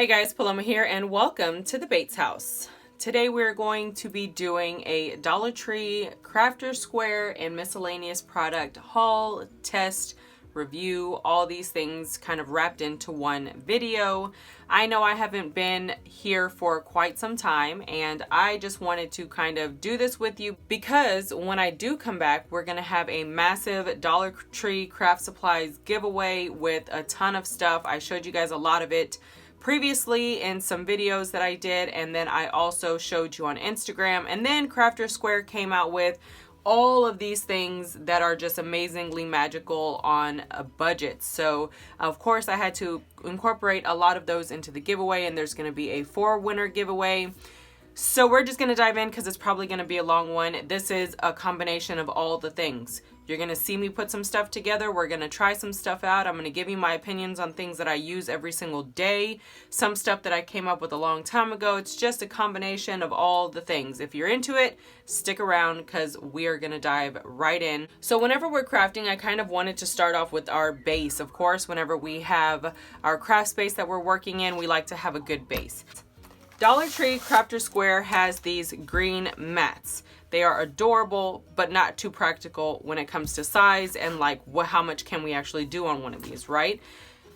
Hey guys, Paloma here and welcome to the Bates House. Today we're going to be doing a Dollar Tree crafter square and miscellaneous product haul, test, review, all these things kind of wrapped into one video. I know I haven't been here for quite some time and I just wanted to kind of do this with you because when I do come back, we're going to have a massive Dollar Tree craft supplies giveaway with a ton of stuff. I showed you guys a lot of it previously in some videos that I did, and then I also showed you on Instagram, and then Crafter Square came out with all of these things that are just amazingly magical on a budget. So of course I had to incorporate a lot of those into the giveaway, and there's going to be a 4-winner giveaway. So we're just going to dive in because it's probably going to be a long one. This is a combination of all the things. You're going to see me put some stuff together. We're going to try some stuff out. I'm going to give you my opinions on things that I use every single day. Some stuff that I came up with a long time ago. It's just a combination of all the things. If you're into it, stick around because we are going to dive right in. So whenever we're crafting, I kind of wanted to start off with our base. Of course, whenever we have our craft space that we're working in, we like to have a good base. Dollar Tree Crafter Square has these green mats. They are adorable, but not too practical when it comes to size and like how much can we actually do on one of these, right?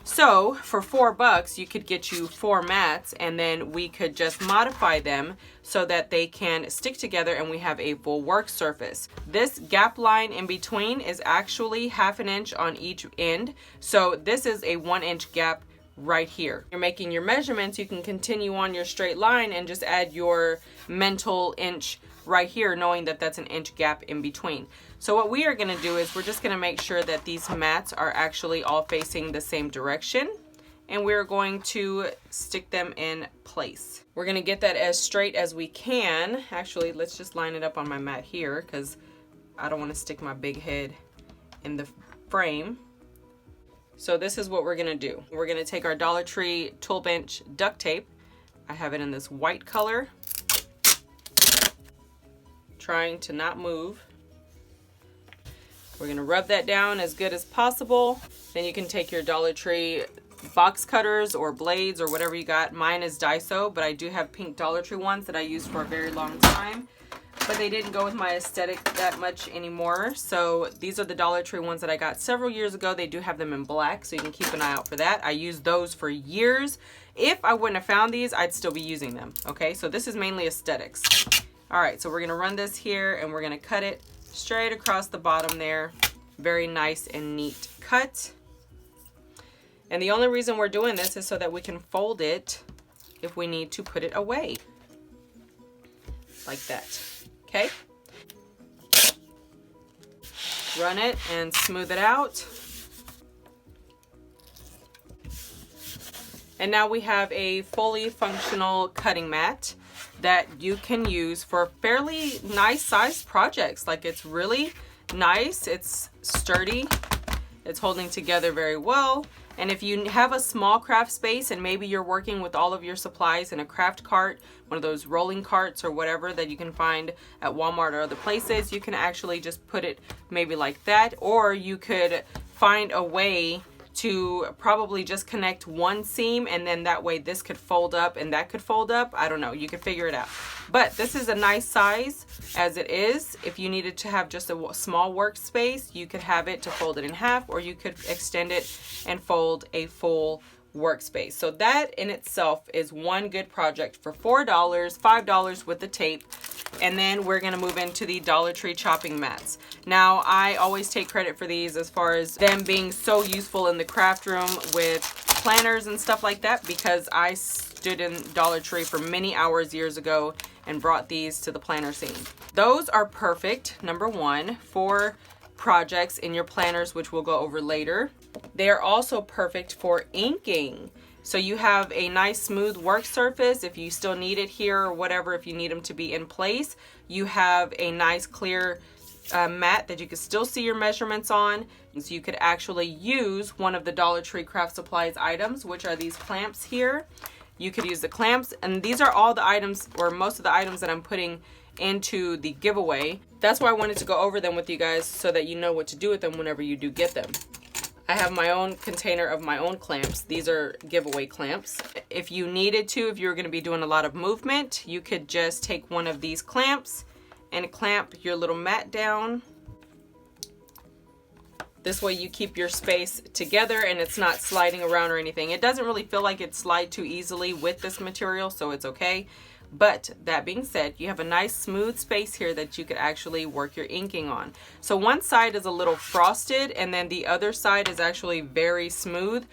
So for $4, you could get you 4 mats, and then we could just modify them so that they can stick together and we have a full work surface. This gap line in between is actually 1/2 inch on each end. So this is a 1-inch gap right here. You're making your measurements, you can continue on your straight line and just add your mental inch right here, knowing that that's an inch gap in between. So what we are going to do is we're just going to make sure that these mats are actually all facing the same direction, and we're going to stick them in place. We're going to get that as straight as we can. Actually, let's just line it up on my mat here because I don't want to stick my big head in the frame. So this is what we're going to do. We're going to take our Dollar Tree 12-inch duct tape. I have it in this white color. Trying to not move. We're going to rub that down as good as possible. Then you can take your Dollar Tree box cutters or blades or whatever you got. Mine is Daiso, but I do have pink Dollar Tree ones that I used for a very long time. But they didn't go with my aesthetic that much anymore. So these are the Dollar Tree ones that I got several years ago. They do have them in black, so you can keep an eye out for that. I used those for years. If I wouldn't have found these, I'd still be using them. Okay, so this is mainly aesthetics. All right, so we're gonna run this here and we're gonna cut it straight across the bottom there. Very nice and neat cut. And the only reason we're doing this is so that we can fold it if we need to put it away. Like that. Okay, run it and smooth it out. And now we have a fully functional cutting mat that you can use for fairly nice sized projects. Like, it's really nice, it's sturdy, it's holding together very well. And if you have a small craft space and maybe you're working with all of your supplies in a craft cart, one of those rolling carts or whatever that you can find at Walmart or other places, you can actually just put it maybe like that. Or you could find a way to probably just connect one seam, and then that way this could fold up and that could fold up. I don't know, you could figure it out. But this is a nice size as it is. If you needed to have just a small workspace, you could have it to fold it in half, or you could extend it and fold a full workspace. So that in itself is one good project for $4, $5 with the tape. And then we're going to move into the Dollar Tree chopping mats. Now, I always take credit for these as far as them being so useful in the craft room with planners and stuff like that, because I stood in Dollar Tree for many hours years ago and brought these to the planner scene. Those are perfect, number one, for projects in your planners, which we'll go over later. They are also perfect for inking. So you have a nice smooth work surface if you still need it here or whatever, if you need them to be in place. You have a nice clear mat that you can still see your measurements on. So you could actually use one of the Dollar Tree craft supplies items, which are these clamps here. You could use the clamps, and these are all the items, or most of the items that I'm putting into the giveaway. That's why I wanted to go over them with you guys so that you know what to do with them whenever you do get them. I have my own container of my own clamps. These are giveaway clamps. If you needed to, if you were going to be doing a lot of movement, you could just take one of these clamps and clamp your little mat down. This way you keep your space together and it's not sliding around or anything. It doesn't really feel like it slides too easily with this material, so it's okay. But that being said, you have a nice smooth space here that you could actually work your inking on. So one side is a little frosted and then the other side is actually very smooth.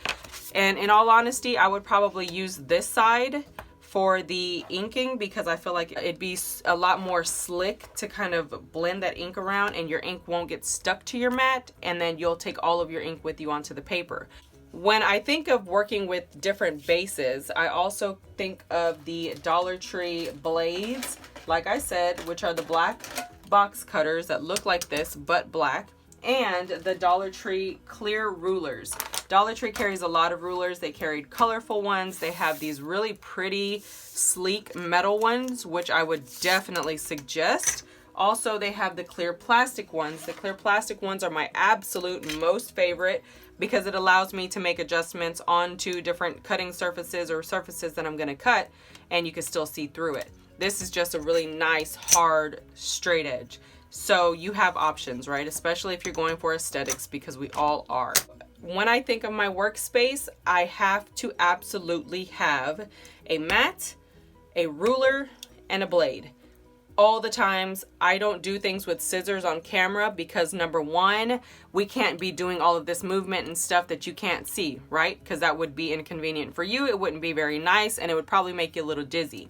And in all honesty, I would probably use this side for the inking because I feel like it'd be a lot more slick to kind of blend that ink around and your ink won't get stuck to your mat, and then you'll take all of your ink with you onto the paper. When I think of working with different bases, I also think of the Dollar Tree blades, like I said, which are the black box cutters that look like this but black, and the Dollar Tree clear rulers. Dollar Tree carries a lot of rulers. They carried colorful ones. They have these really pretty, sleek metal ones, which I would definitely suggest. Also, they have the clear plastic ones. The clear plastic ones are my absolute most favorite because it allows me to make adjustments onto different cutting surfaces or surfaces that I'm going to cut, and you can still see through it. This is just a really nice, hard, straight edge. So you have options, right? Especially if you're going for aesthetics, because we all are. When I think of my workspace, I have to absolutely have a mat, a ruler, and a blade. All the times. I don't do things with scissors on camera because number one, we can't be doing all of this movement and stuff that you can't see, right? Because that would be inconvenient for you. It wouldn't be very nice and it would probably make you a little dizzy.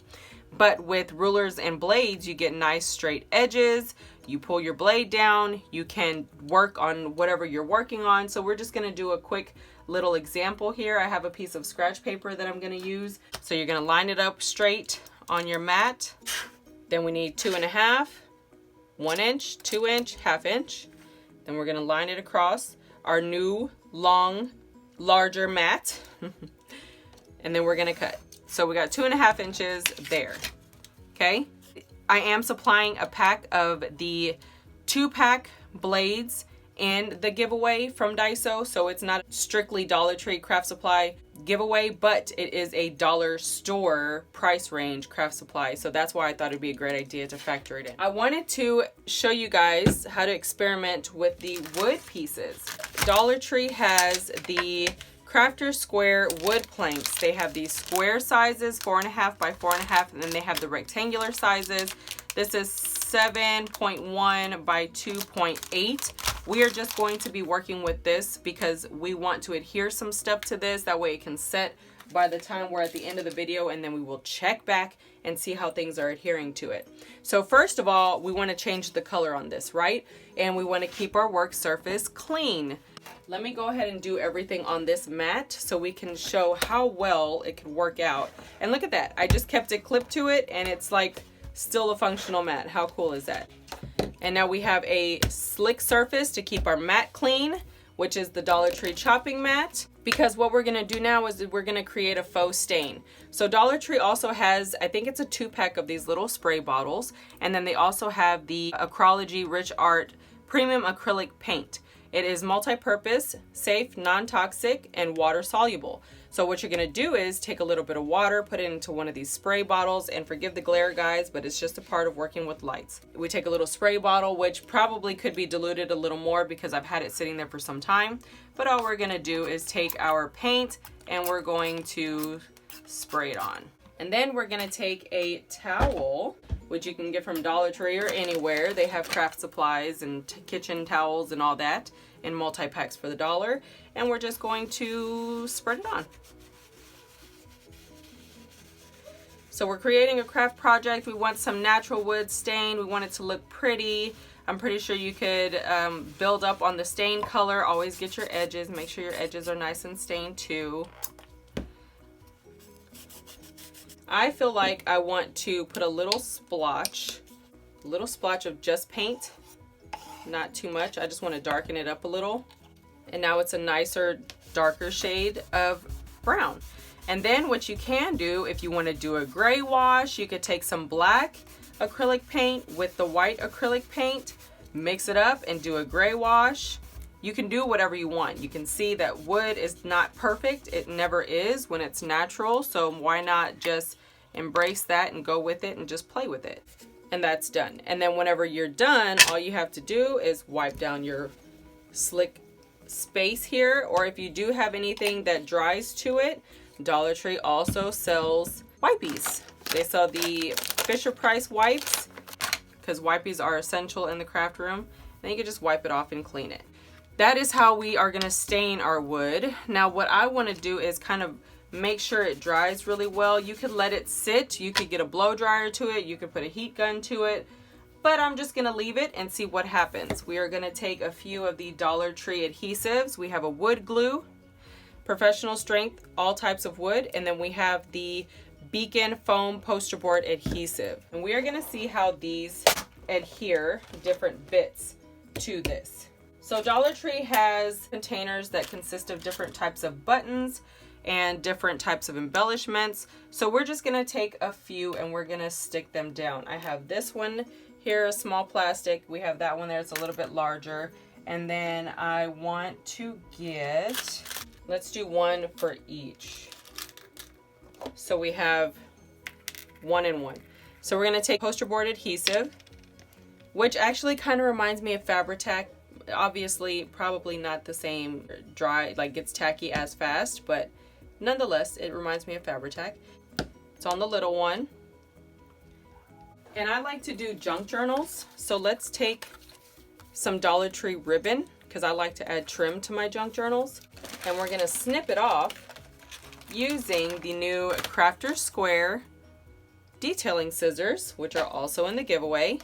But with rulers and blades, you get nice straight edges. You pull your blade down, you can work on whatever you're working on. So we're just gonna do a quick little example here. I have a piece of scratch paper that I'm gonna use. So you're gonna line it up straight on your mat. Then we need 2.5, 1 inch, 2 inch, 1/2 inch. Then we're gonna line it across our new long, larger mat. And then we're gonna cut. So we got 2.5 inches there, okay? I am supplying a pack of the 2-pack blades in the giveaway from Daiso, so it's not strictly Dollar Tree craft supply giveaway, but it is a dollar store price range craft supply, so that's why I thought it'd be a great idea to factor it in. I wanted to show you guys how to experiment with the wood pieces. Dollar Tree has the Crafter Square wood planks. They have these square sizes, 4.5 by 4.5, and then they have the rectangular sizes. This is 7.1 by 2.8. We are just going to be working with this because we want to adhere some stuff to this. That way it can set by the time we're at the end of the video, and then we will check back and see how things are adhering to it. So first of all, we want to change the color on this, right? And we want to keep our work surface clean. Let me go ahead and do everything on this mat so we can show how well it could work out. And look at that. I just kept it clipped to it and it's like still a functional mat. How cool is that? And now we have a slick surface to keep our mat clean, which is the Dollar Tree chopping mat. Because what we're gonna do now is we're gonna create a faux stain. So Dollar Tree also has, I think it's a 2-pack of these little spray bottles. And then they also have the Acrology Rich Art Premium Acrylic Paint. It is multi-purpose, safe, non-toxic, and water soluble. So what you're gonna do is take a little bit of water, put it into one of these spray bottles, and forgive the glare, guys, but it's just a part of working with lights. We take a little spray bottle, which probably could be diluted a little more because I've had it sitting there for some time. But all we're gonna do is take our paint and we're going to spray it on. And then we're gonna take a towel, which you can get from Dollar Tree or anywhere. They have craft supplies and kitchen towels and all that in multi-packs for the $1. And we're just going to spread it on. So we're creating a craft project. We want some natural wood stain. We want it to look pretty. I'm pretty sure you could build up on the stain color. Always get your edges. Make sure your edges are nice and stained too. I feel like I want to put a little splotch of just paint, not too much. I just want to darken it up a little. And now it's a nicer, darker shade of brown. And then what you can do, if you want to do a gray wash, you could take some black acrylic paint with the white acrylic paint, mix it up and do a gray wash. you can do whatever you want. You can see that wood is not perfect. It never is when it's natural. So why not just embrace that and go with it and just play with it? And that's done. And then whenever you're done, all you have to do is wipe down your slick space here. Or if you do have anything that dries to it, Dollar Tree also sells wipies. They sell the Fisher Price wipes because wipies are essential in the craft room. Then you can just wipe it off and clean it. That is how we are going to stain our wood. Now what I want to do is kind of make sure it dries really well. You could let it sit. You could get a blow dryer to it. You could put a heat gun to it. But I'm just going to leave it and see what happens. We are going to take a few of the Dollar Tree adhesives. We have a wood glue, professional strength, all types of wood. And then we have the Beacon foam poster board adhesive. And we are going to see how these adhere different bits to this. So Dollar Tree has containers that consist of different types of buttons and different types of embellishments. So we're just gonna take a few and we're gonna stick them down. I have this one here, a small plastic. We have that one there, it's a little bit larger. And then I want to get, let's do one for each. So we have 1 and 1. So we're gonna take poster board adhesive, which actually kind of reminds me of Fabri-Tac. Obviously, probably not the same dry, like gets tacky as fast, but nonetheless, it reminds me of Fabri-Tac. It's on the little one. And I like to do junk journals. So let's take some Dollar Tree ribbon, because I like to add trim to my junk journals. And we're gonna snip it off using the new Crafter Square detailing scissors, which are also in the giveaway.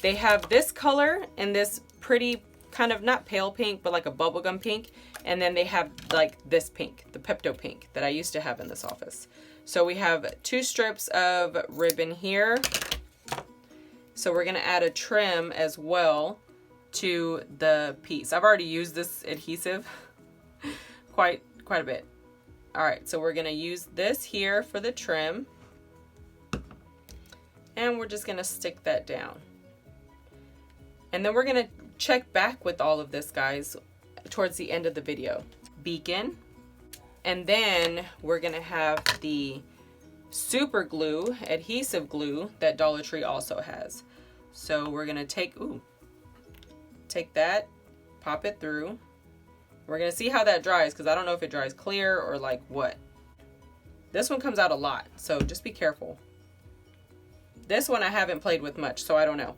They have this color and this pretty kind of not pale pink, but like a bubblegum pink. And then they have like this pink, the Pepto pink that I used to have in this office. So we have 2 strips of ribbon here. So we're gonna add a trim as well to the piece. I've already used this adhesive quite a bit. All right, so we're gonna use this here for the trim. And we're just gonna stick that down. And then we're gonna check back with all of this, guys, towards the end of the video. Beacon. And then we're gonna have the super glue, adhesive glue that Dollar Tree also has. So we're gonna take that, pop it through. We're gonna see how that dries, because I don't know if it dries clear or like what. This one comes out a lot, so just be careful. This one I haven't played with much, so I don't know.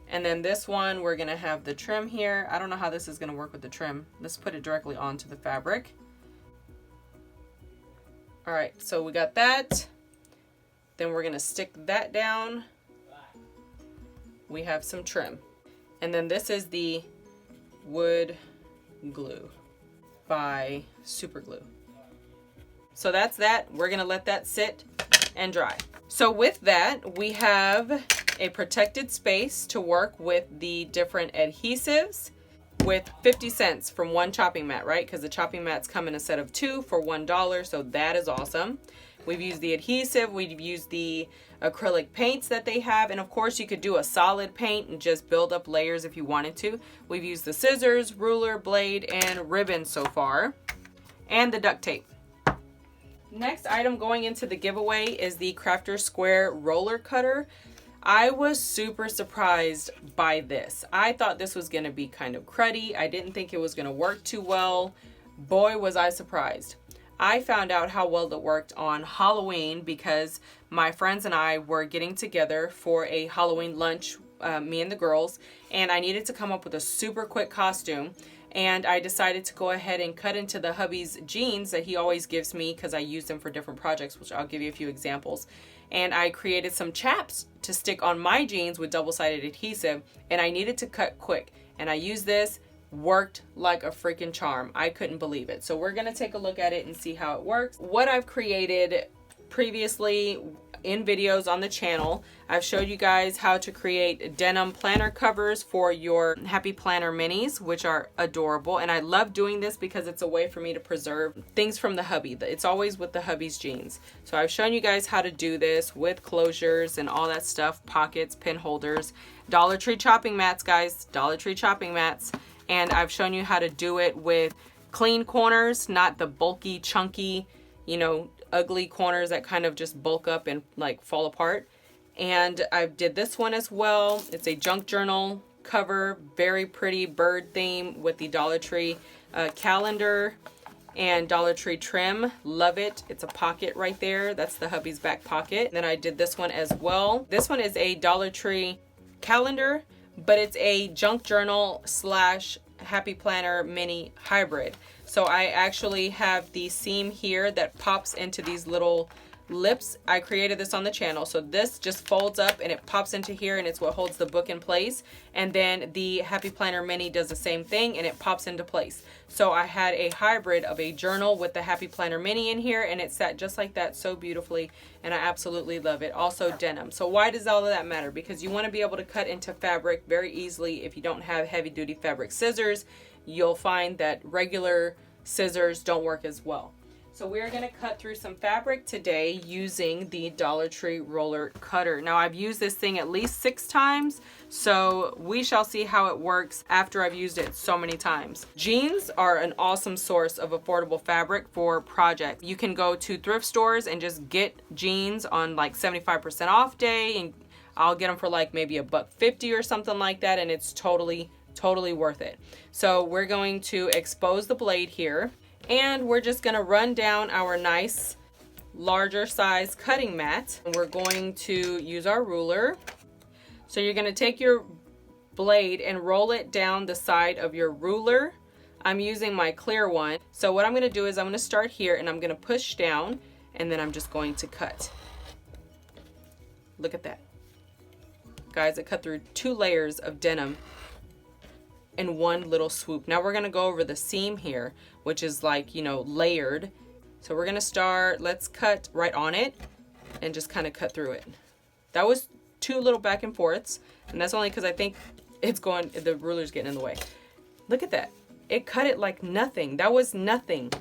And then this one, we're gonna have the trim here. I don't know how this is gonna work with the trim. Let's put it directly onto the fabric. All right, so we got that. Then we're gonna stick that down. We have some trim. And then this is the wood glue by Super Glue. So that's that. We're gonna let that sit and dry. So with that, we have a protected space to work with the different adhesives with 50 cents from one chopping mat, right? Because the chopping mats come in a set of 2 for $1, so that is awesome. We've used the adhesive, we've used the acrylic paints that they have, and of course you could do a solid paint and just build up layers if you wanted to. We've used the scissors, ruler, blade, and ribbon so far, and the duct tape. Next item going into the giveaway is the Crafter Square roller cutter. I was super surprised by this. I thought this was gonna be kind of cruddy. I didn't think it was gonna work too well. Boy, was I surprised. I found out how well it worked on Halloween because my friends and I were getting together for a Halloween lunch, me and the girls, and I needed to come up with a super quick costume. And I decided to go ahead and cut into the hubby's jeans that he always gives me because I use them for different projects, which I'll give you a few examples. And I created some chaps to stick on my jeans with double-sided adhesive, and I needed to cut quick. And I used this, worked like a freaking charm. I couldn't believe it. So we're gonna take a look at it and see how it works. What I've created previously in videos on the channel, I've showed you guys how to create denim planner covers for your Happy Planner minis, which are adorable. And I love doing this because it's a way for me to preserve things from the hubby. It's always with the hubby's jeans. So I've shown you guys how to do this with closures and all that stuff, pockets, pin holders, Dollar Tree chopping mats, guys, Dollar Tree chopping mats. and I've shown you how to do it with clean corners, not the bulky, chunky, you know, ugly corners that kind of just bulk up and like fall apart. And I did this one as well. It's a junk journal cover, very pretty bird theme with the Dollar Tree calendar and Dollar Tree trim. Love it. It's a pocket right there. That's the hubby's back pocket. And then I did this one as well. This one is a Dollar Tree calendar, but it's a junk journal slash happy planner mini hybrid. So I actually have the seam here that pops into these little lips. I created this on the channel. So this just folds up and it pops into here, and it's what holds the book in place. And then the Happy Planner Mini does the same thing and it pops into place. So I had a hybrid of a journal with the Happy Planner Mini in here, and it sat just like that so beautifully, and I absolutely love it. Also denim. So why does all of that matter? Because you want to be able to cut into fabric very easily. If you don't have heavy duty fabric scissors, you'll find that regular scissors don't work as well. So we're going to cut through some fabric today using the Dollar Tree roller cutter. Now I've used this thing at least 6 times, so we shall see how it works after I've used it so many times. Jeans are an awesome source of affordable fabric for projects. You can go to thrift stores and just get jeans on like 75% off day, and I'll get them for like maybe $1.50 or something like that, and it's totally worth it. So we're going to expose the blade here. And we're just going to run down our nice larger size cutting mat. And we're going to use our ruler. So you're going to take your blade and roll it down the side of your ruler. I'm using my clear one. So what I'm going to do is I'm going to start here and I'm going to push down, and then I'm just going to cut. Look at that. Guys, it cut through 2 layers of denim in one little swoop. Now we're going to go over the seam here, which is like, you know, layered. So we're going to start, let's cut right on it and just kind of cut through it. That was 2 little back and forths, and that's only because I think it's going, the ruler's getting in the way. Look at that. It cut it like nothing. That was nothing.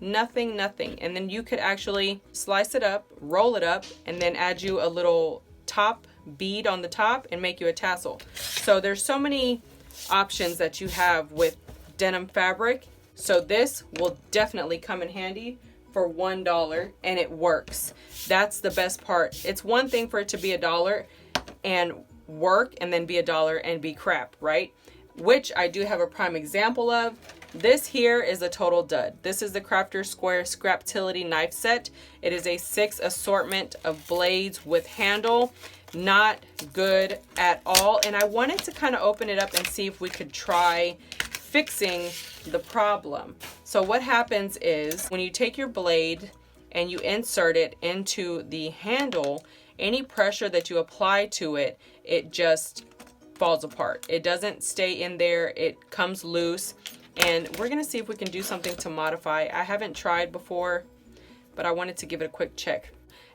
Nothing. And then you could actually slice it up, roll it up, and then add you a little top bead on the top and make you a tassel. So there's so many options that you have with denim fabric. So this will definitely come in handy for $1, and it works. That's the best part. It's one thing for it to be $1 and work, and then be $1 and be crap, right? Which I do have a prime example of. This here is a total dud. This is the Crafter Square Scraptility knife set. It is a 6 assortment of blades with handle. Not good at all. And I wanted to kind of open it up and see if we could try fixing the problem. So what happens is when you take your blade and you insert it into the handle, any pressure that you apply to it, it just falls apart. It doesn't stay in there. It comes loose. And we're going to see if we can do something to modify. I haven't tried before, but I wanted to give it a quick check.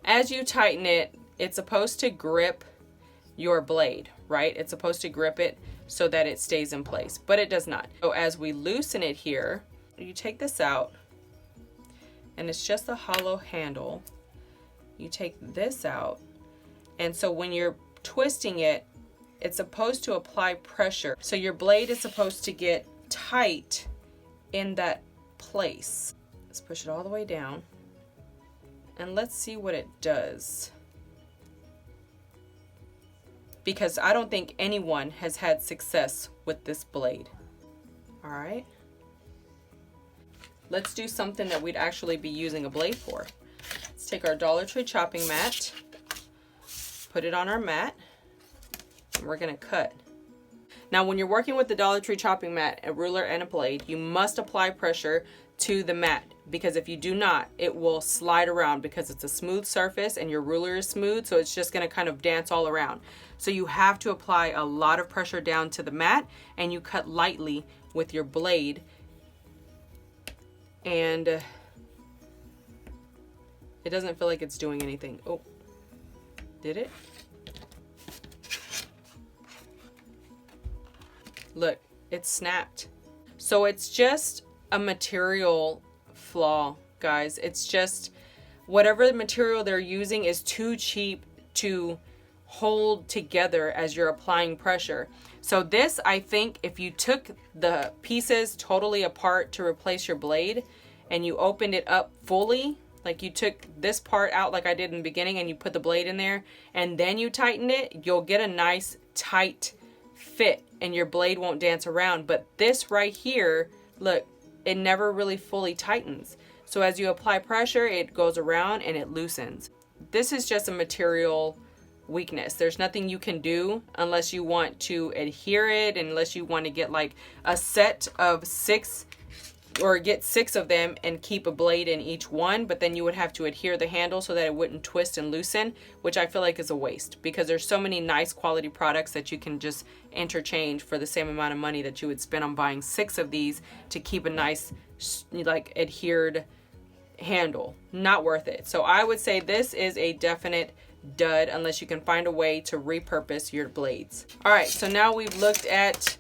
As you tighten it, it's supposed to grip your blade, right? It's supposed to grip it so that it stays in place, but it does not. So as we loosen it here, you take this out, and it's just a hollow handle. You take this out, and so when you're twisting it, it's supposed to apply pressure. So your blade is supposed to get tight in that place. Let's push it all the way down, and let's see what it does. Because I don't think anyone has had success with this blade. All right. Let's do something that we'd actually be using a blade for. Let's take our Dollar Tree chopping mat, put it on our mat, and we're gonna cut. Now, when you're working with the Dollar Tree chopping mat, a ruler and a blade, you must apply pressure to the mat, because if you do not, it will slide around because it's a smooth surface and your ruler is smooth, so it's just going to kind of dance all around. So you have to apply a lot of pressure down to the mat, and you cut lightly with your blade, and it doesn't feel like it's doing anything. Oh, did it? Look, it snapped. So it's just a material flaw, guys. It's just whatever the material they're using is too cheap to hold together as you're applying pressure. So this, I think if you took the pieces totally apart to replace your blade and you opened it up fully, like you took this part out like I did in the beginning and you put the blade in there and then you tighten it, you'll get a nice tight fit and your blade won't dance around. But this right here, look, it never really fully tightens. So as you apply pressure, it goes around and it loosens. This is just a material weakness. There's nothing you can do unless you want to adhere it, unless you want to get like a set of 6 or get 6 of them and keep a blade in each one, but then you would have to adhere the handle so that it wouldn't twist and loosen, which I feel like is a waste because there's so many nice quality products that you can just interchange for the same amount of money that you would spend on buying 6 of these to keep a nice like adhered handle. Not worth it. So I would say this is a definite dud unless you can find a way to repurpose your blades. All right, so now we've looked at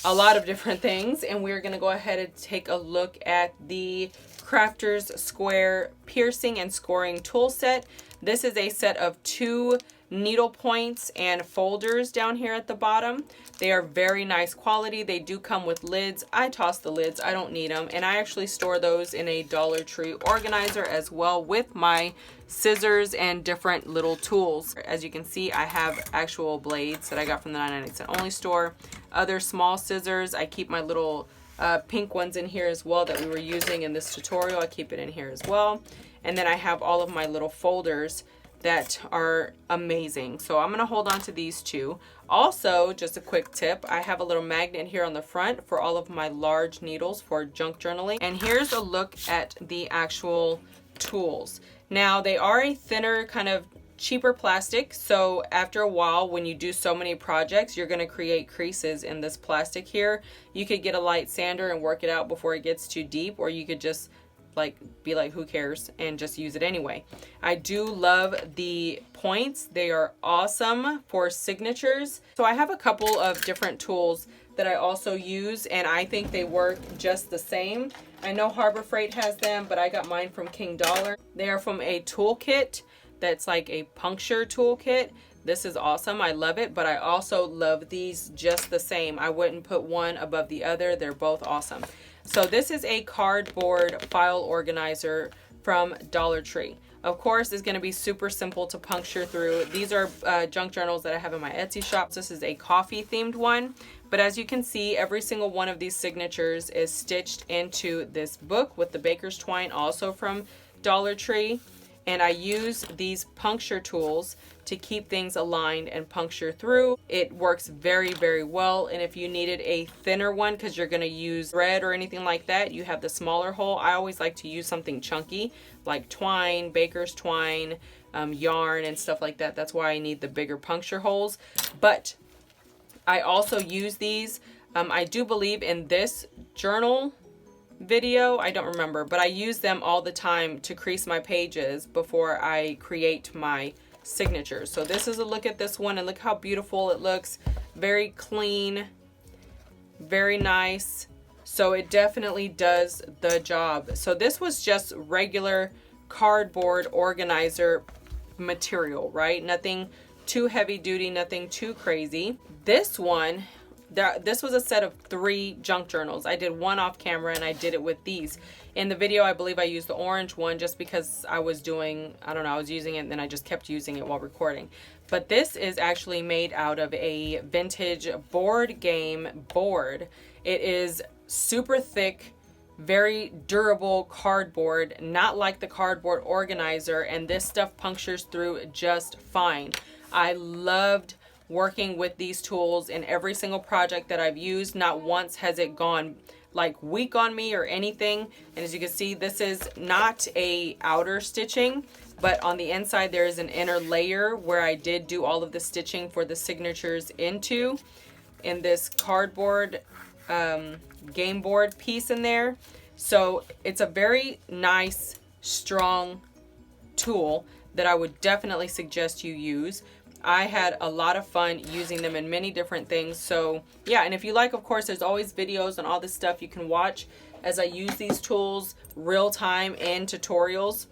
a lot of different things and we're going to go ahead and take a look at the Crafter's Square piercing and scoring tool set. This is a set of 2 needle points and folders down here at the bottom. They are very nice quality. They do come with lids. I toss the lids, I don't need them, and I actually store those in a Dollar Tree organizer as well with my scissors and different little tools. As you can see, I have actual blades that I got from the 99cent Only store. Other small scissors. I keep my little pink ones in here as well that we were using in this tutorial. I keep it in here as well. And then I have all of my little folders that are amazing. So I'm gonna hold on to these 2. Also, just a quick tip, I have a little magnet here on the front for all of my large needles for junk journaling. And here's a look at the actual tools. Now they are a thinner kind of cheaper plastic, so after a while when you do so many projects you're going to create creases in this plastic here. You could get a light sander and work it out before it gets too deep, or you could just like be like, who cares, and just use it anyway. I do love the points. They are awesome for signatures. So I have a couple of different tools that I also use and I think they work just the same. I know Harbor Freight has them, but I got mine from King Dollar. They are from a toolkit that's like a puncture toolkit. This is awesome. I love it, but I also love these just the same. I wouldn't put one above the other. They're both awesome. So this is a cardboard file organizer from Dollar Tree. Of course, it's going to be super simple to puncture through. These are junk journals that I have in my Etsy shop. This is a coffee themed one. But as you can see, every single one of these signatures is stitched into this book with the baker's twine, also from Dollar Tree. And I use these puncture tools to keep things aligned and puncture through. It works very, very well. And if you needed a thinner one because you're going to use thread or anything like that, you have the smaller hole. I always like to use something chunky like twine, baker's twine, yarn and stuff like that. That's why I need the bigger puncture holes. But I also use these. I do believe in this journal video, I don't remember, but I use them all the time to crease my pages before I create my signatures. So this is a look at this one and look how beautiful it looks. Very clean, very nice. So it definitely does the job. So this was just regular cardboard organizer material, right? Nothing too heavy duty, nothing too crazy. This one, this was a set of 3 junk journals. I did one off camera and I did it with these. In the video, I believe I used the orange one just because I was doing, I don't know, I was using it and then I just kept using it while recording. But this is actually made out of a vintage board game board. It is super thick, very durable cardboard, not like the cardboard organizer, and this stuff punctures through just fine. I loved working with these tools in every single project that I've used. Not once has it gone like weak on me or anything. And as you can see, this is not a outer stitching, but on the inside there is an inner layer where I did do all of the stitching for the signatures into in this cardboard game board piece in there. So it's a very nice, strong tool that I would definitely suggest you use. I had a lot of fun using them in many different things. So yeah, and if you like, of course, there's always videos and all this stuff you can watch as I use these tools real time in tutorials.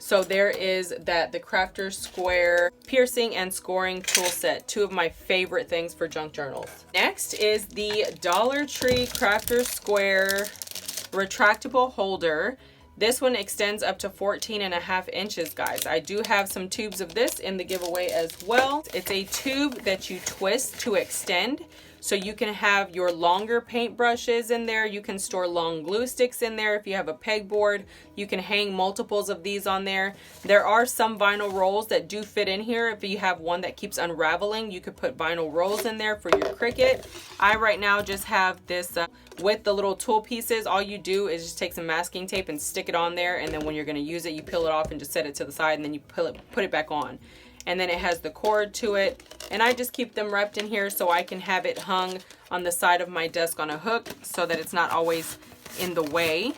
So there is that, the Crafter Square piercing and scoring tool set, two of my favorite things for junk journals. Next is the Dollar Tree Crafter Square retractable holder. This one extends up to 14.5 inches, guys. I do have some tubes of this in the giveaway as well. It's a tube that you twist to extend. So you can have your longer paint brushes in there. You can store long glue sticks in there. If you have a pegboard, you can hang multiples of these on there. There are some vinyl rolls that do fit in here. If you have one that keeps unraveling, you could put vinyl rolls in there for your Cricut. I right now just have this with the little tool pieces. All you do is just take some masking tape and stick it on there. And then when you're gonna use it, you peel it off and just set it to the side, and then you put it back on. And then it has the cord to it, and I just keep them wrapped in here so I can have it hung on the side of my desk on a hook so that it's not always in the way,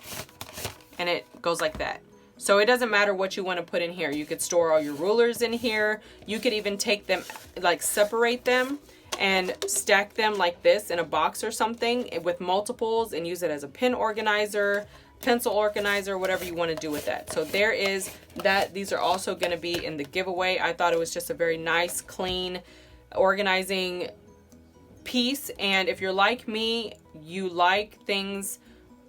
and it goes like that. So it doesn't matter what you want to put in here. You could store all your rulers in here. You could even take them, like separate them and stack them like this in a box or something with multiples and use it as a pin organizer, pencil organizer, whatever you want to do with that. So there is that. These are also going to be in the giveaway. I thought it was just a very nice, clean, organizing piece. And if you're like me, you like things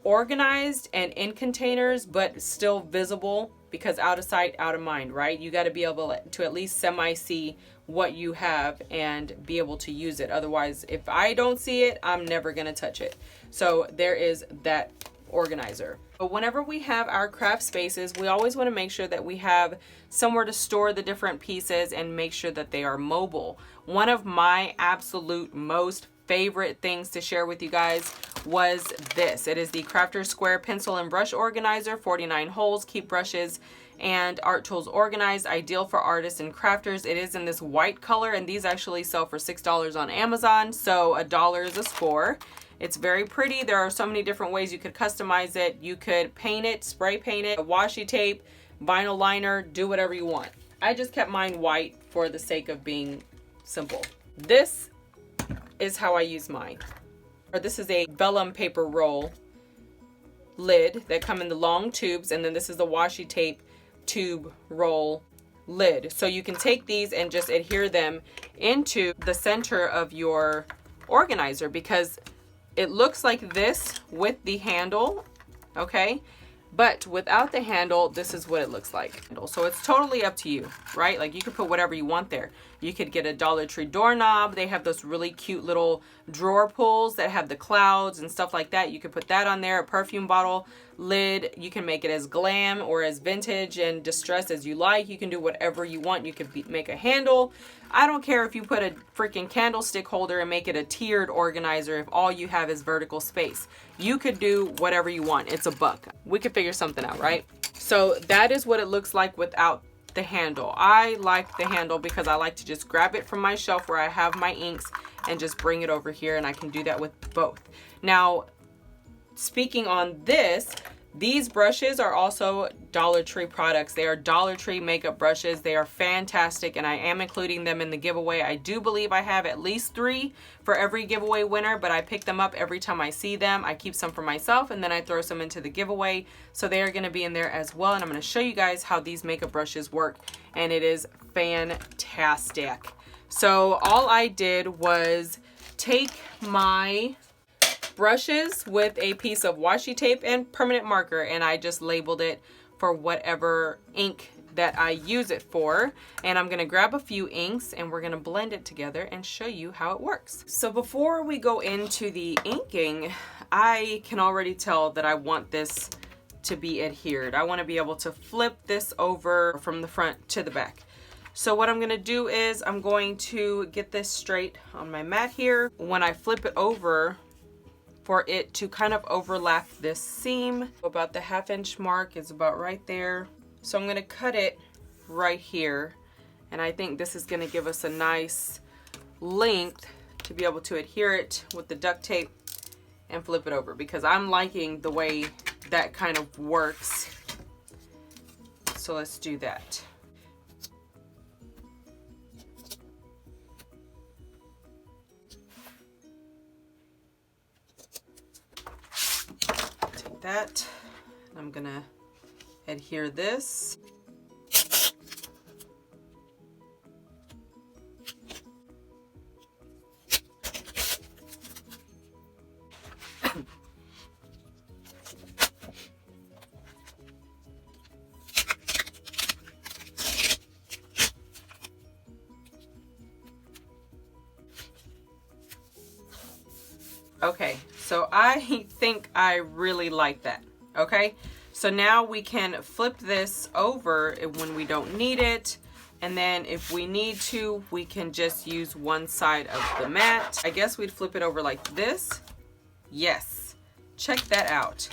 organized and in containers, but still visible, because out of sight, out of mind, right? You got to be able to at least semi-see what you have and be able to use it. Otherwise, if I don't see it, I'm never going to touch it. So there is that organizer. But whenever we have our craft spaces, we always want to make sure that we have somewhere to store the different pieces and make sure that they are mobile. One of my absolute most favorite things to share with you guys was this. It is the Crafter Square pencil and brush organizer, 49 holes, keep brushes and art tools organized, ideal for artists and crafters. It is in this white color, and these actually sell for $6 on Amazon, so $1 is a score. It's very pretty. There are so many different ways you could customize it. You could paint it, spray paint it, washi tape, vinyl liner, do whatever you want. I just kept mine white for the sake of being simple. This is how I use mine. This is a vellum paper roll lid that come in the long tubes, and then this is the washi tape tube roll lid. So you can take these and just adhere them into the center of your organizer, because it looks like this with the handle, okay? But without the handle, this is what it looks like. So it's totally up to you, right? Like, you could put whatever you want there. You could get a Dollar Tree doorknob. They have those really cute little drawer pulls that have the clouds and stuff like that. You could put that on there. A perfume bottle lid. You can make it as glam or as vintage and distressed as you like. You can do whatever you want. You could make a handle. I don't care if you put a freaking candlestick holder and make it a tiered organizer if all you have is vertical space. You could do whatever you want. It's a buck. We could figure something out, right? So that is what it looks like without the handle. I like the handle because I like to just grab it from my shelf where I have my inks and just bring it over here, and I can do that with both. Now, speaking on this, these brushes are also Dollar Tree products. They are Dollar Tree makeup brushes. They are fantastic, and I am including them in the giveaway. I do believe I have at least 3 for every giveaway winner, but I pick them up every time I see them. I keep some for myself, and then I throw some into the giveaway. So they are going to be in there as well, and I'm going to show you guys how these makeup brushes work, and it is fantastic. So all I did was take my brushes with a piece of washi tape and permanent marker, and I just labeled it for whatever ink that I use it for. And I'm gonna grab a few inks and we're gonna blend it together and show you how it works. So before we go into the inking, I can already tell that I want this to be adhered. I want to be able to flip this over from the front to the back. So what I'm going to do is I'm going to get this straight on my mat here. When I flip it over, for it to kind of overlap this seam, about the 1/2 inch mark is about right there. So I'm going to cut it right here, and I think this is going to give us a nice length to be able to adhere it with the duct tape and flip it over, because I'm liking the way that kind of works. So let's do that. Take that, and I'm gonna adhere this. Okay, so I think I really like that. Okay, so now we can flip this over when we don't need it. And then if we need to, we can just use one side of the mat. I guess we'd flip it over like this. Yes, check that out.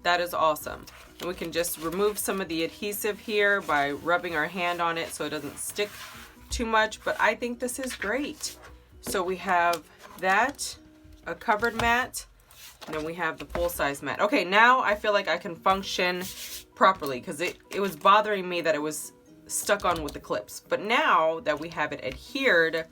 That is awesome. And we can just remove some of the adhesive here by rubbing our hand on it so it doesn't stick too much. But I think this is great. So we have that, a covered mat, and then we have the full-size mat. Okay, now I feel like I can function properly because it was bothering me that it was stuck on with the clips. But now that we have it adhered,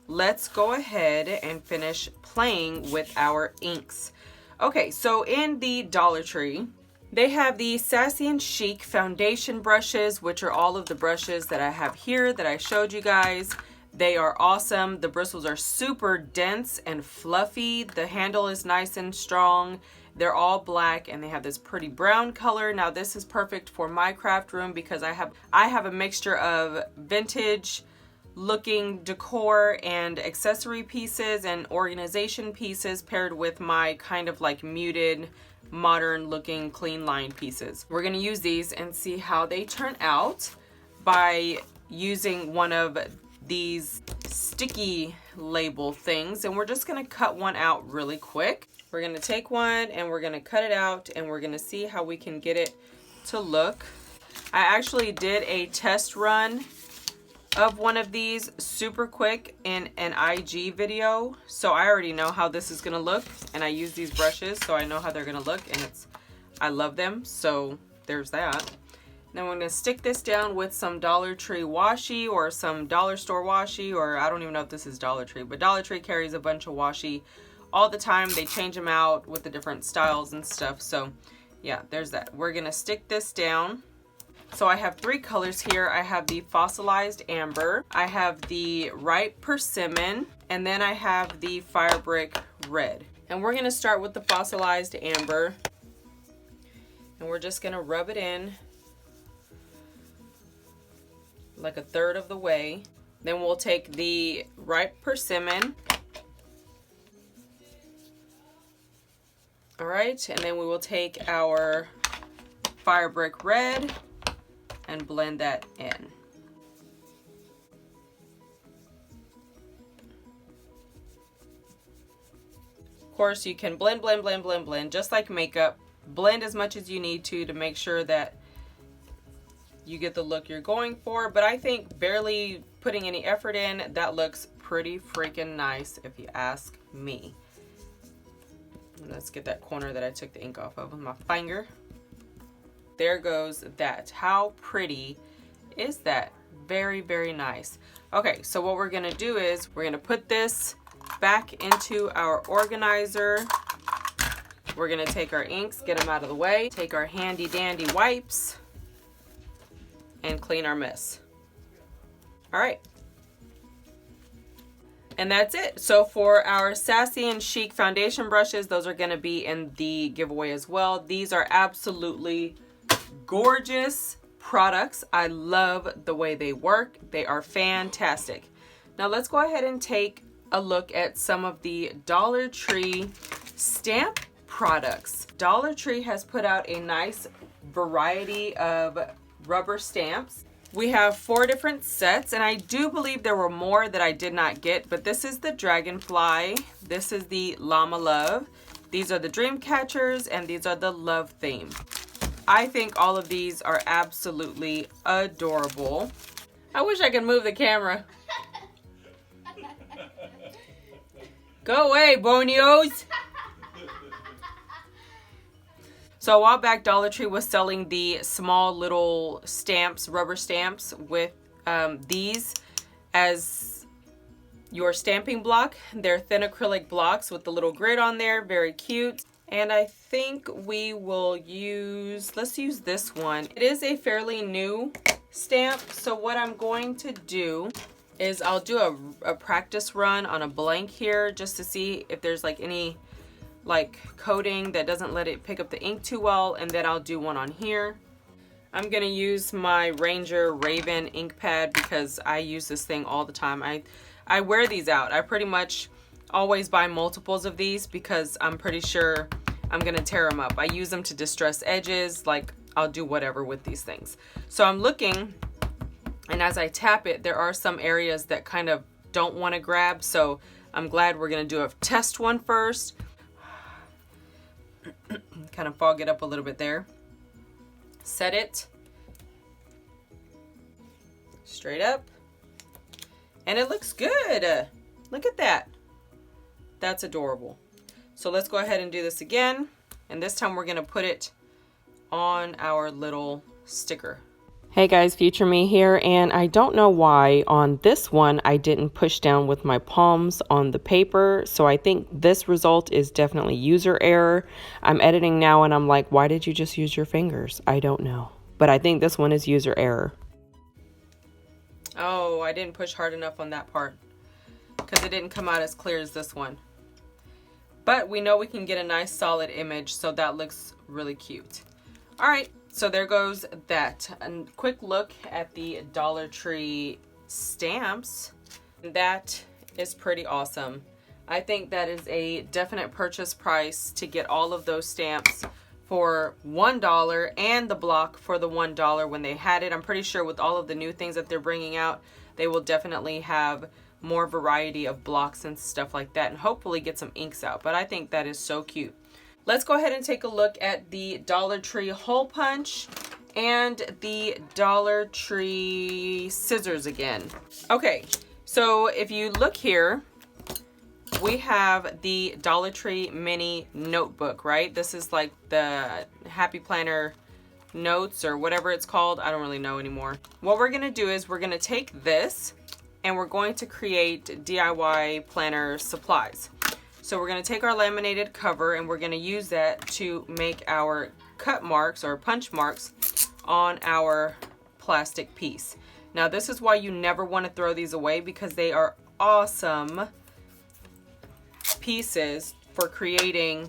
let's go ahead and finish playing with our inks. Okay, so in the Dollar Tree, they have the Sassy and Chic foundation brushes, which are all of the brushes that I have here that I showed you guys. They are awesome. The bristles are super dense and fluffy. The handle is nice and strong. They're all black and they have this pretty brown color. Now this is perfect for my craft room because I have a mixture of vintage looking decor and accessory pieces and organization pieces paired with my kind of like muted, modern looking clean line pieces. We're gonna use these and see how they turn out by using one of these sticky label things, and we're just gonna cut one out really quick. We're gonna take one and we're gonna cut it out and we're gonna see how we can get it to look. I actually did a test run of one of these super quick in an IG video, so I already know how this is gonna look, and I use these brushes so I know how they're gonna look, and I love them, so there's that. Now we're gonna stick this down with some Dollar Tree washi or some dollar store washi, or I don't even know if this is Dollar Tree, but Dollar Tree carries a bunch of washi all the time. They change them out with the different styles and stuff. So yeah, there's that. We're gonna stick this down. So I have three colors here. I have the fossilized amber, I have the ripe persimmon, and then I have the fire brick red. And we're gonna start with the fossilized amber, and we're just gonna rub it in like a third of the way. Then we'll take the ripe persimmon. All right, and then we will take our fire brick red and blend that in. Of course, you can blend, just like makeup. Blend as much as you need to make sure that you get the look you're going for, but I think barely putting any effort in, that looks pretty freaking nice if you ask me. Let's get that corner that I took the ink off of with my finger. There goes that. How pretty is that? Very, very nice. Okay, so what we're gonna do is we're gonna put this back into our organizer. We're gonna take our inks, get them out of the way, take our handy dandy wipes, and clean our mess. All right. And that's it. So for our Sassy and Chic foundation brushes, those are gonna be in the giveaway as well. These are absolutely gorgeous products. I love the way they work. They are fantastic. Now let's go ahead and take a look at some of the Dollar Tree stamp products. Dollar Tree has put out a nice variety of rubber stamps. We have 4 different sets, and I do believe there were more that I did not get, but this is the Dragonfly, this is the Llama Love, these are the Dream Catchers, and these are the Love Theme. I think all of these are absolutely adorable. I wish I could move the camera. Go away, Bonios! So a while back, Dollar Tree was selling the small little stamps, rubber stamps with these as your stamping block. They're thin acrylic blocks with the little grid on there, very cute. And I think we will let's use this one. It is a fairly new stamp, so what I'm going to do is I'll do a practice run on a blank here just to see if there's like any like coating that doesn't let it pick up the ink too well, and then I'll do one on here. I'm gonna use my Ranger Raven ink pad because I use this thing all the time. I wear these out. I pretty much always buy multiples of these because I'm pretty sure I'm gonna tear them up. I use them to distress edges, like I'll do whatever with these things. So I'm looking, and as I tap it, there are some areas that kind of don't want to grab, so I'm glad we're gonna do a test one first. Kind of fog it up a little bit there. Set it straight up, and it looks good. Look at that. That's adorable. So let's go ahead and do this again, and this time we're gonna put it on our little sticker. Hey guys, Future Me here, and I don't know why on this one I didn't push down with my palms on the paper, so I think this result is definitely user error. I'm editing now and I'm like, why did you just use your fingers? I don't know, but I think this one is user error. Oh, I didn't push hard enough on that part because it didn't come out as clear as this one. But we know we can get a nice solid image, so that looks really cute. All right, so there goes that. A quick look at the Dollar Tree stamps. That is pretty awesome. I think that is a definite purchase price to get all of those stamps for $1 and the block for the $1 when they had it. I'm pretty sure with all of the new things that they're bringing out, they will definitely have more variety of blocks and stuff like that, and hopefully get some inks out. But I think that is so cute. Let's go ahead and take a look at the Dollar Tree hole punch and the Dollar Tree scissors again. Okay, so if you look here, we have the Dollar Tree mini notebook, right? This is like the Happy Planner notes or whatever it's called. I don't really know anymore. What we're gonna do is we're gonna take this and we're going to create DIY planner supplies. So we're gonna take our laminated cover and we're gonna use that to make our cut marks or punch marks on our plastic piece. Now this is why you never wanna throw these away, because they are awesome pieces for creating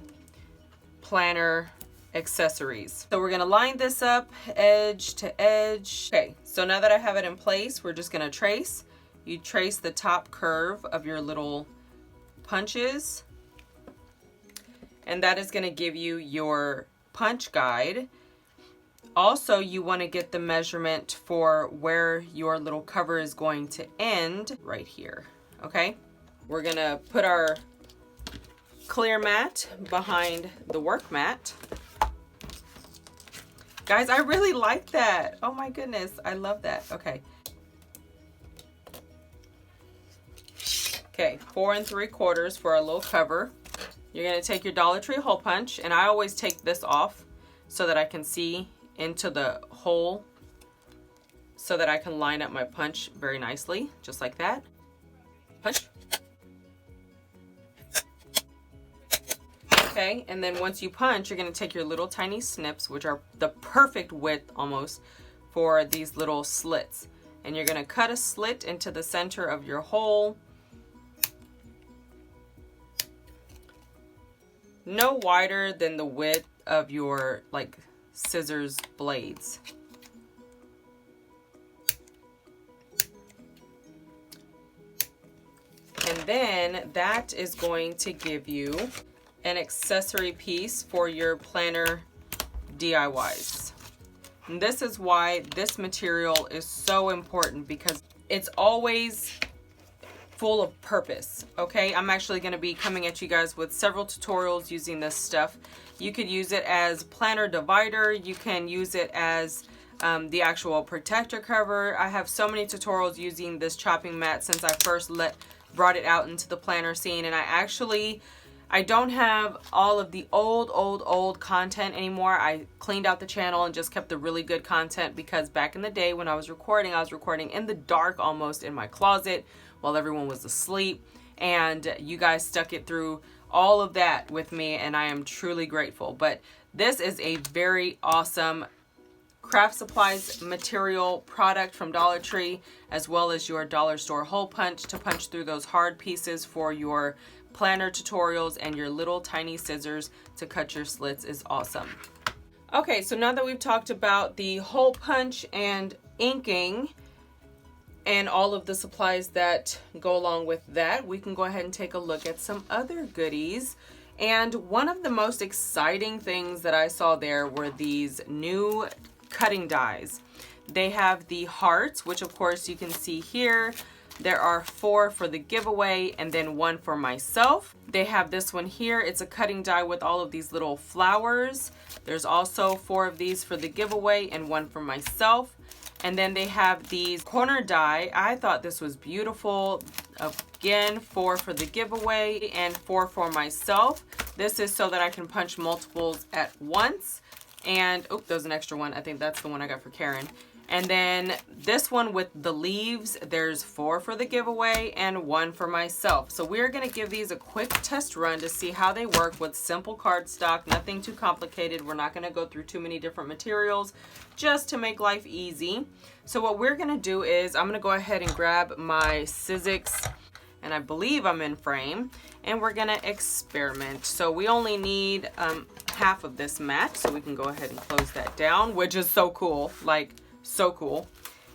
planner accessories. So we're gonna line this up edge to edge. Okay, so now that I have it in place, we're just gonna trace. You trace the top curve of your little punches, and that is going to give you your punch guide. Also, you want to get the measurement for where your little cover is going to end right here. Okay, we're going to put our clear mat behind the work mat. Guys, I really like that. Oh my goodness, I love that. Okay. Okay, 4 3/4 for our little cover. You're gonna take your Dollar Tree hole punch, and I always take this off so that I can see into the hole so that I can line up my punch very nicely, just like that. Punch. Okay, and then once you punch, you're gonna take your little tiny snips, which are the perfect width almost for these little slits. And you're gonna cut a slit into the center of your hole. No wider than the width of your like scissors blades. And then that is going to give you an accessory piece for your planner DIYs. And this is why this material is so important, because it's always full of purpose. Okay, I'm actually going to be coming at you guys with several tutorials using this stuff. You could use it as planner divider, you can use it as the actual protector cover. I have so many tutorials using this chopping mat since I first brought it out into the planner scene, and I don't have all of the old content anymore. I cleaned out the channel and just kept the really good content, because back in the day when I was recording in the dark almost in my closet while everyone was asleep, and you guys stuck it through all of that with me, and I am truly grateful. But this is a very awesome craft supplies material product from Dollar Tree, as well as your dollar store hole punch to punch through those hard pieces for your planner tutorials, and your little tiny scissors to cut your slits is awesome. Okay, so now that we've talked about the hole punch and inking, and all of the supplies that go along with that, we can go ahead and take a look at some other goodies. And one of the most exciting things that I saw there were these new cutting dies. They have the hearts, which of course you can see here. There are 4 for the giveaway and then 1 for myself. They have this one here. It's a cutting die with all of these little flowers. There's also 4 of these for the giveaway and 1 for myself. And then they have these corner die. I thought this was beautiful. Again, 4 for the giveaway and 4 for myself. This is so that I can punch multiples at once. And, oh, there's an extra one. I think that's the one I got for Karen. And then this one with the leaves, there's 4 for the giveaway and 1 for myself. So we're going to give these a quick test run to see how they work with simple cardstock. Nothing too complicated. We're not going to go through too many different materials, just to make life easy. So what we're going to do is I'm going to go ahead and grab my Sizzix, and I believe I'm in frame, and we're going to experiment. So we only need half of this mat, so we can go ahead and close that down, which is so cool. Like, so cool.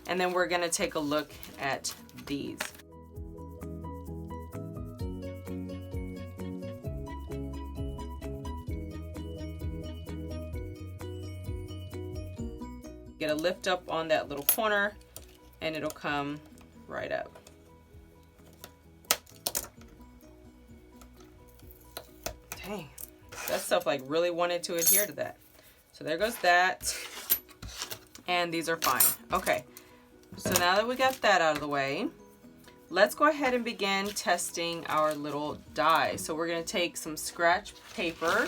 And then we're going to take a look at these. Get a lift up on that little corner and it'll come right up. Dang, that stuff like really wanted to adhere to that. So there goes that. And these are fine. Okay, so now that we got that out of the way, let's go ahead and begin testing our little die. So we're going to take some scratch paper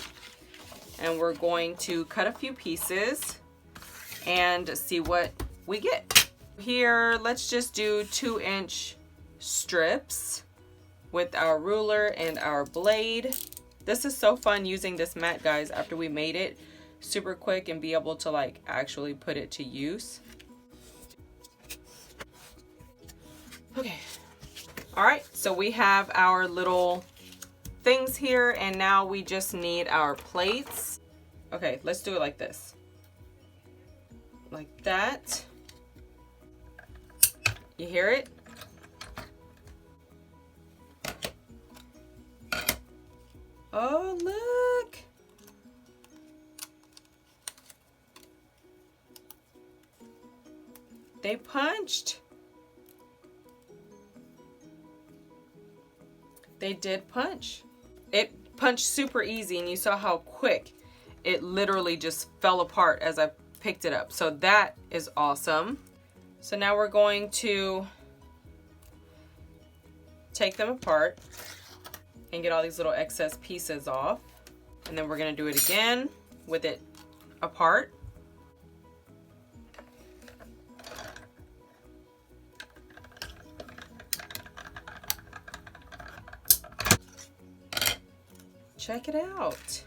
and we're going to cut a few pieces and see what we get. Here, let's just do 2-inch strips with our ruler and our blade. This is so fun using this mat, guys, after we made it. Super quick and be able to like actually put it to use. Okay. All right, so we have our little things here and now we just need our plates. Okay, let's do it like this. Like that. You hear it? Oh, look. They punched. They did punch. It punched super easy and you saw how quick it literally just fell apart as I picked it up. So that is awesome. So now we're going to take them apart and get all these little excess pieces off. And then we're going to do it again with it apart. Check it out.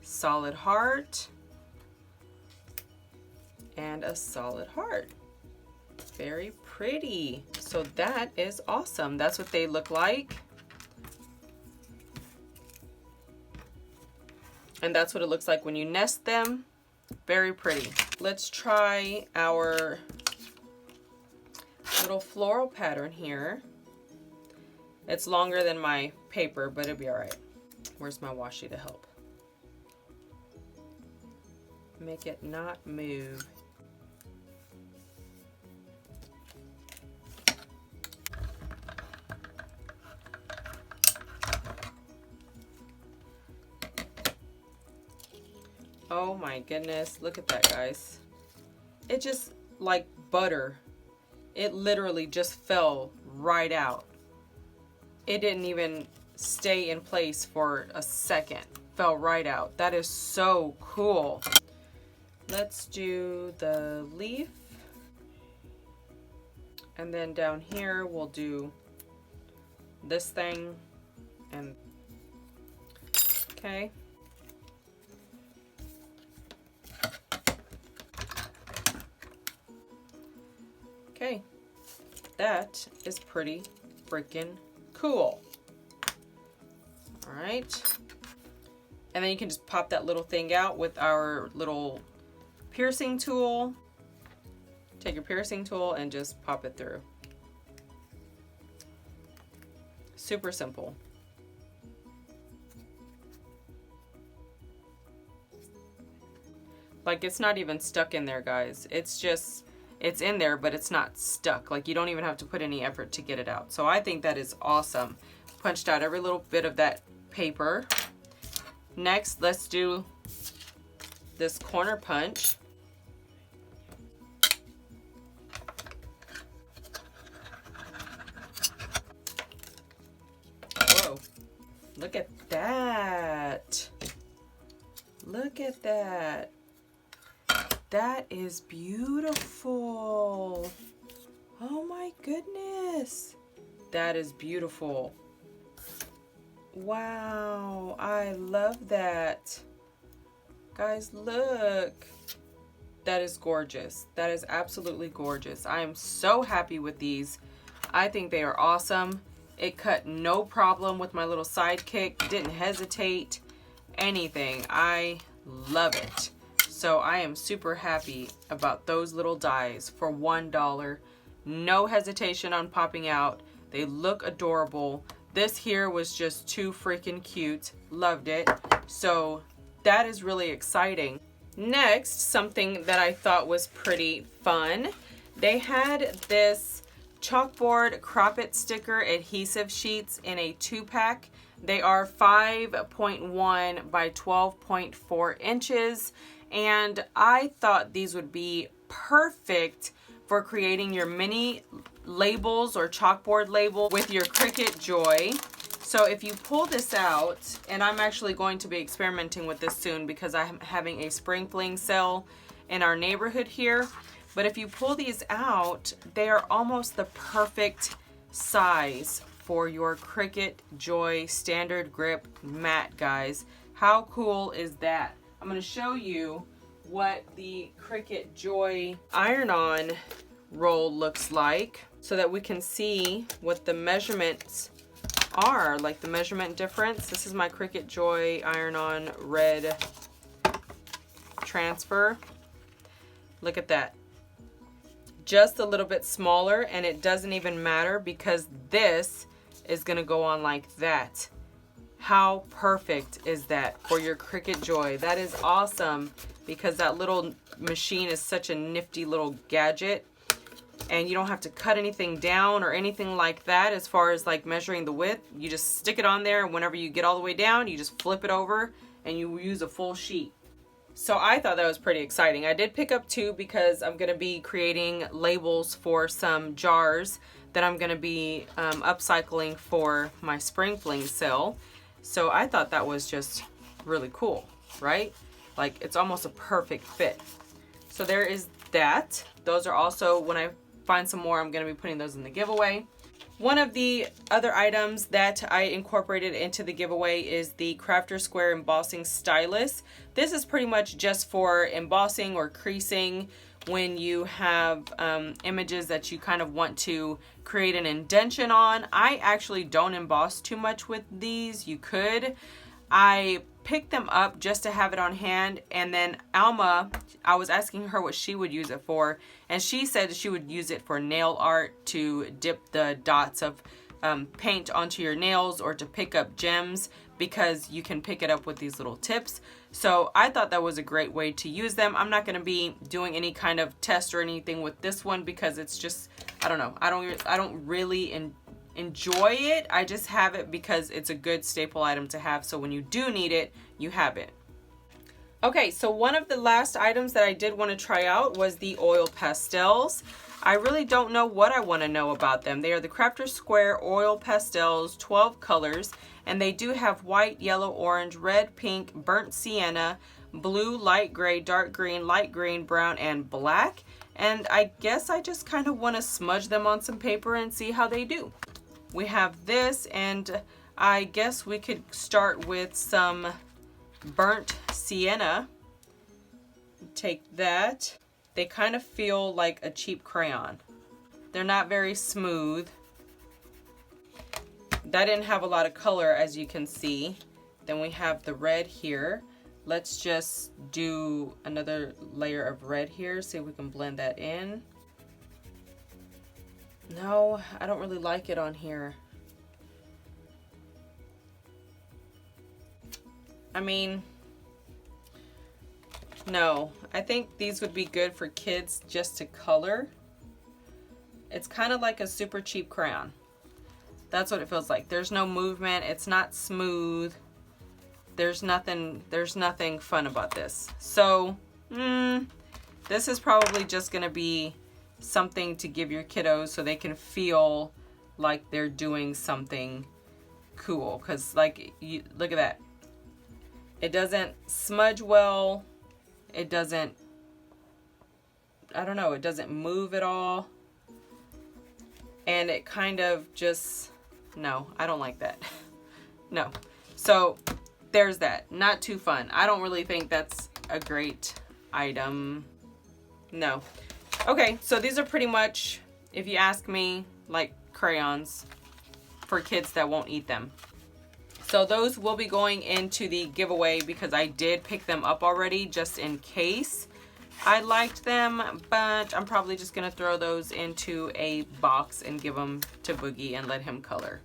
Solid heart and a solid heart. Very pretty. So that is awesome. That's what they look like. And that's what it looks like when you nest them. Very pretty. Let's try our little floral pattern here. It's longer than my paper, but it'll be all right. Where's my washi to help? Make it not move. Oh my goodness, look at that, guys. It just like butter. It literally just fell right out. It didn't even stay in place for a second. Fell right out. That is so cool. Let's do the leaf. And then down here we'll do this thing and okay. Okay, that is pretty freaking cool. All right, and then you can just pop that little thing out with our little piercing tool. Take your piercing tool and just pop it through. Super simple. Like, it's not even stuck in there, guys. It's just, it's in there, but it's not stuck. Like, you don't even have to put any effort to get it out. So I think that is awesome. Punched out every little bit of that paper. Next, let's do this corner punch. Whoa, look at that. Look at that. That is beautiful. Oh my goodness. That is beautiful. Wow, I love that. Guys, look. That is gorgeous. That is absolutely gorgeous. I am so happy with these. I think they are awesome. It cut no problem with my little sidekick. Didn't hesitate. Anything. I love it. So I am super happy about those little dies for $1. No hesitation on popping out. They look adorable. This here was just too freaking cute. Loved it. So that is really exciting. Next, something that I thought was pretty fun. They had this Chalkboard Crop It sticker adhesive sheets in a 2-pack. They are 5.1 by 12.4 inches. And I thought these would be perfect for creating your mini labels or chalkboard label with your Cricut Joy. So if you pull this out, and I'm actually going to be experimenting with this soon because I'm having a spring fling sale in our neighborhood here. But if you pull these out, they are almost the perfect size for your Cricut Joy standard grip mat, guys. How cool is that? I'm going to show you what the Cricut Joy iron-on roll looks like so that we can see what the measurements are, like the measurement difference. This is my Cricut Joy iron-on red transfer. Look at that. Just a little bit smaller, and it doesn't even matter because this is going to go on like that. How perfect is that for your Cricut Joy? That is awesome because that little machine is such a nifty little gadget, and you don't have to cut anything down or anything like that as far as like measuring the width. You just stick it on there, and whenever you get all the way down, you just flip it over and you use a full sheet. So I thought that was pretty exciting. I did pick up 2 because I'm going to be creating labels for some jars that I'm going to be upcycling for my spring fling sale. So I thought that was just really cool, right? Like, it's almost a perfect fit. So there is that. Those are also, when I find some more, I'm going to be putting those in the giveaway. One of the other items that I incorporated into the giveaway is the Crafter Square Embossing Stylus. This is pretty much just for embossing or creasing when you have images that you kind of want to create an indentation on. I actually don't emboss too much with these. You could. I picked them up just to have it on hand, and then Alma, I was asking her what she would use it for, and she said she would use it for nail art, to dip the dots of paint onto your nails or to pick up gems, because you can pick it up with these little tips. So I thought that was a great way to use them. I'm not going to be doing any kind of test or anything with this one because it's just, I don't know, I don't really enjoy it. I just have it because it's a good staple item to have, so when you do need it, you have it. Okay, so one of the last items that I did want to try out was the oil pastels. I really don't know what I want to know about them. They are the Crafter Square Oil Pastels, 12 colors, and they do have white, yellow, orange, red, pink, burnt sienna, blue, light gray, dark green, light green, brown, and black. And I guess I just kind of want to smudge them on some paper and see how they do. We have this, and I guess we could start with some burnt sienna. Take that. They kind of feel like a cheap crayon. They're not very smooth. That didn't have a lot of color, as you can see. Then we have the red here. Let's just do another layer of red here, see if we can blend that in. No, I don't really like it on here. I mean, no. I think these would be good for kids just to color. It's kind of like a super cheap crayon. That's what it feels like. There's no movement. It's not smooth. There's nothing fun about this. So, this is probably just going to be something to give your kiddos so they can feel like they're doing something cool. Because, like, look at that. It doesn't smudge well. It doesn't, I don't know, it doesn't move at all. And it kind of just, no, I don't like that. No. So there's that. Not too fun. I don't really think that's a great item. No. Okay, so these are pretty much, if you ask me, like crayons for kids that won't eat them. So those will be going into the giveaway because I did pick them up already just in case I liked them, but I'm probably just gonna throw those into a box and give them to Boogie and let him color.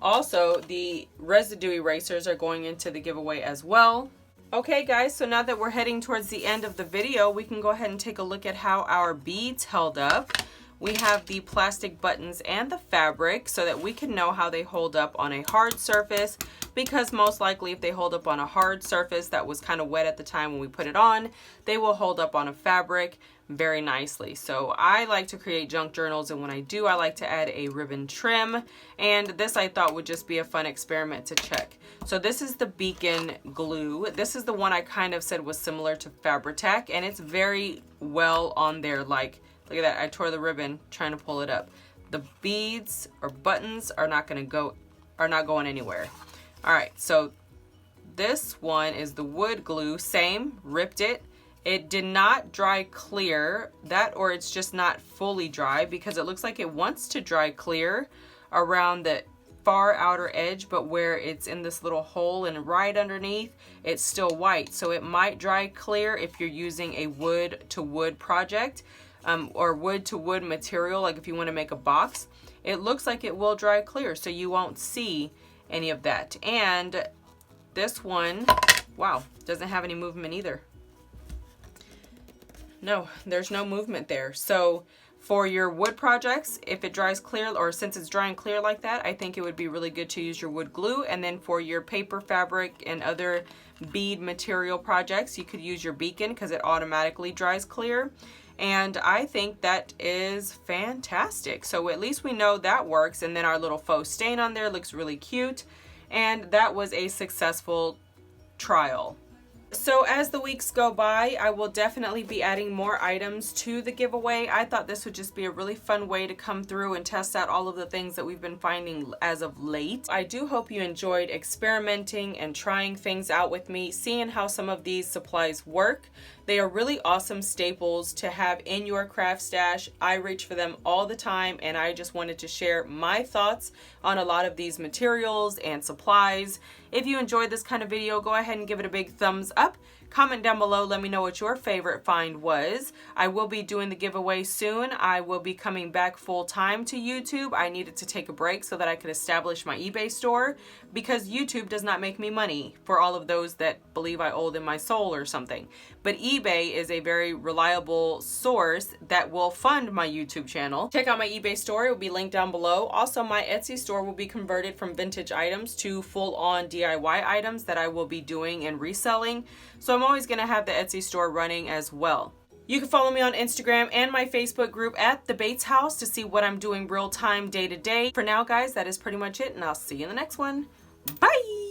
Also, the residue erasers are going into the giveaway as well. Okay guys, so now that we're heading towards the end of the video, we can go ahead and take a look at how our beads held up. We have the plastic buttons and the fabric so that we can know how they hold up on a hard surface, because most likely if they hold up on a hard surface that was kind of wet at the time when we put it on, they will hold up on a fabric very nicely. So I like to create junk journals, and when I do, I like to add a ribbon trim, and this I thought would just be a fun experiment to check. So this is the beacon glue. This is the one I kind of said was similar to Fabri-Tac, and it's very well on there. Like, look at that, I tore the ribbon trying to pull it up. The beads or buttons are not going anywhere. All right, so this one is the wood glue, same, ripped it. It did not dry clear, that or it's just not fully dry, because it looks like it wants to dry clear around the far outer edge, but where it's in this little hole and right underneath, it's still white. So it might dry clear if you're using a wood to wood project. Or wood to wood material, like if you want to make a box. It looks like it will dry clear, so you won't see any of that. And this one, wow, doesn't have any movement either. No, there's no movement there. So for your wood projects, if it dries clear, or since it's drying clear like that, I think it would be really good to use your wood glue. And then for your paper, fabric, and other bead material projects, you could use your beacon because it automatically dries clear. And I think that is fantastic. So at least we know that works. And then our little faux stain on there looks really cute. And that was a successful trial. So as the weeks go by, I will definitely be adding more items to the giveaway. I thought this would just be a really fun way to come through and test out all of the things that we've been finding as of late. I do hope you enjoyed experimenting and trying things out with me, seeing how some of these supplies work. They are really awesome staples to have in your craft stash. I reach for them all the time, and I just wanted to share my thoughts on a lot of these materials and supplies. If you enjoyed this kind of video, go ahead and give it a big thumbs up. Comment down below, let me know what your favorite find was. I will be doing the giveaway soon. I will be coming back full time to YouTube. I needed to take a break so that I could establish my eBay store, because YouTube does not make me money, for all of those that believe I owe them my soul or something. But eBay is a very reliable source that will fund my YouTube channel. Check out my eBay store, it will be linked down below. Also, my Etsy store will be converted from vintage items to full-on DIY items that I will be doing and reselling. So I'm always going to have the Etsy store running as well. You can follow me on Instagram and my Facebook group at The Bates House to see what I'm doing real time, day to day. For now, guys, that is pretty much it, and I'll see you in the next one. Bye!